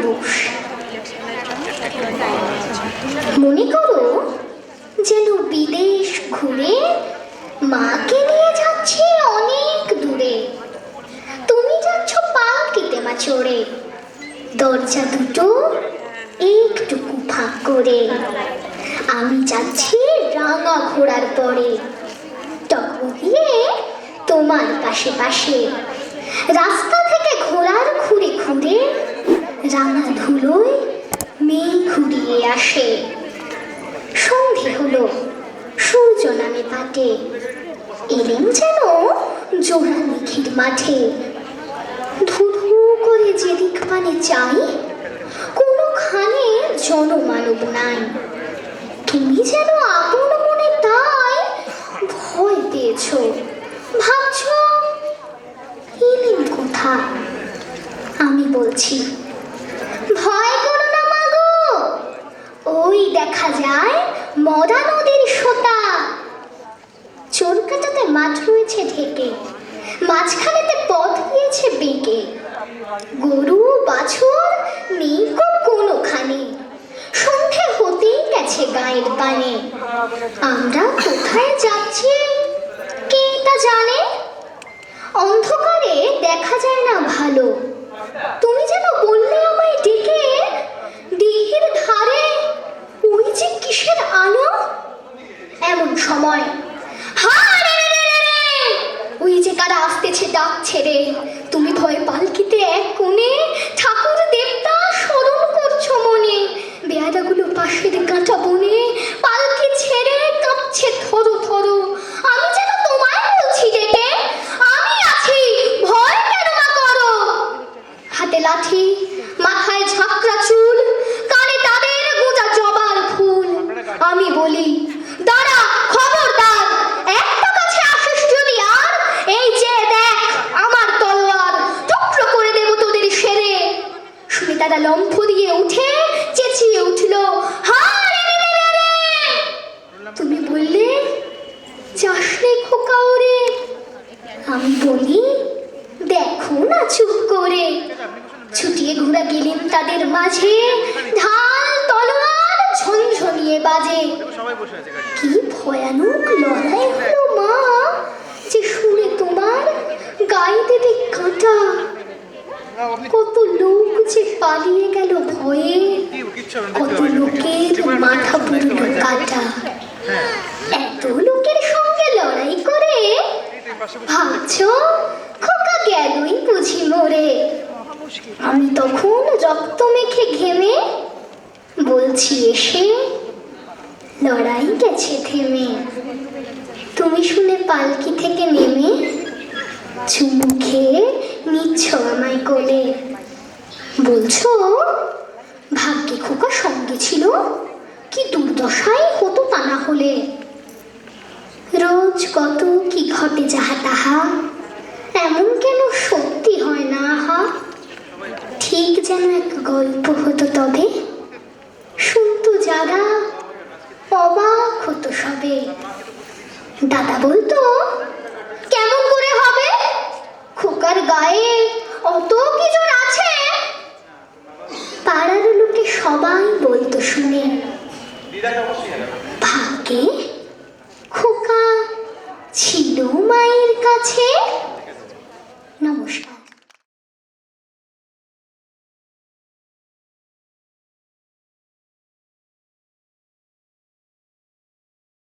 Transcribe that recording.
দোষ। মনে করো যেন বিদেশ ঘুরে মাকে নিয়ে যাচ্ছে অনেক দূরে। তুমি যাচ্ছ পালকিতে মা চড়ে, দরজা দুটো একটুকু ফাঁক করে। আমি যাচ্ছি রাঙা ঘোড়ার পরে, টকবগিয়ে তোমার পাশে পাশে। রাস্তা থেকে ঘোড়ার খুঁড়ে খুঁড়ে রাঙা ধুলোয় মেয়ে ঘুরিয়ে আসে। সন্ধে হলো, সূর্য নামে পাটে, এলেম যেন জোড়া মেঘের মাঠে। ধুধু করে যেদিক মানে চাই, কোনোখানে জনমানব নাই। তুমি যেন আপন মনে তাই ভয় পেয়েছ, ভাবছ এলেম কোথা। আমি বলছি ভয় করো না মাগো, ওই দেখা যায় মরা নদীর সোতা। চোরকাটাতে মাঠ রয়েছে ঢেকে, মাঝখানেতে পথ গিয়েছে বেঁকে। গরু বাছুর নেই কোনোখানে, সন্ধে হতেই গেছে গায়ের পানে। আমরা কোথায় যাচ্ছি কে তা জানে, অন্ধকারে দেখা যায় না ভালো। তুমি যেন বললে আমায় ডেকে, দিঘির ধারে ওই যে কিসের আলো। এমন সময় ওই যে কারা আসতেছে ডাক ছেড়ে। তুমি ভয়ে পালকিতে এক কোণে ঠাকুর দেবতা স্মরণ করছো মনে। বেয়ারাগুলো পাশের কাঁটা বনে পালকি ছেড়ে কাঁপছে থরো থরো। আমি যেন তোমায় বলছি ডেকে, আমি আছি, ভয় কেন না করো। হাতে লাঠি, মাথায় ঝাঁকড়া চুল, কানে তাদের গোঁজা জবার ফুল। আমি বলি দাঁড়া, খবরদার, একটা কাছে আসিস যদি আর, এই যে দেখ আমার তলোয়ার, টুকরো করে দেব তোদের সেরে। শুনে তারা লম্ফ দিয়ে উঠে চেঁচিয়ে উঠল, তুমি বললে যাস রে খোকা ওরে। আমি বলি দেখো না চুপ করে। ছুটিয়ে ঘোরা গেলেন তাদের মাঝে, ঢাল তলোয়ার ঝনঝনিয়ে বাজে। কি ভয়ানক লড়াই হলো মা, যে শুনে তোমার গায়ে দেবে কাঁটা। কত লোক যে পালিয়ে গেল ভয়ে, কত লোকের মাথা পুরো কাটা। এত লোকের সঙ্গে লড়াই করে ভাবছো খোকা গেলই বুঝি মরে। আমি তখন রক্ত মেখে ঘেমে বলছি এসে, লড়াই গেছে থেমে। তুমি শুনে পালকি থেকে নেমে চুমু খেয়ে নিচ্ছ আমায় কোলে। বলছো ভাগ্যে খোকা সঙ্গে ছিল, কি দুর্দশাই হতো তা না হলে। রোজ কত কি ঘটে যাহা তাহা, এমন কেন সত্যি হয় না আহা। ঠিক যেন এক গল্প হতো তবে, শুনতো যারা অবাক হতো সবে। দাদা বলতো কেমন করে হবে, খোকার গায়ে অত কি জোর আছে। পাড়ার লোকে সবাই বলতো শুনে, ভাগ্যে খোকা ছিল মায়ের কাছে।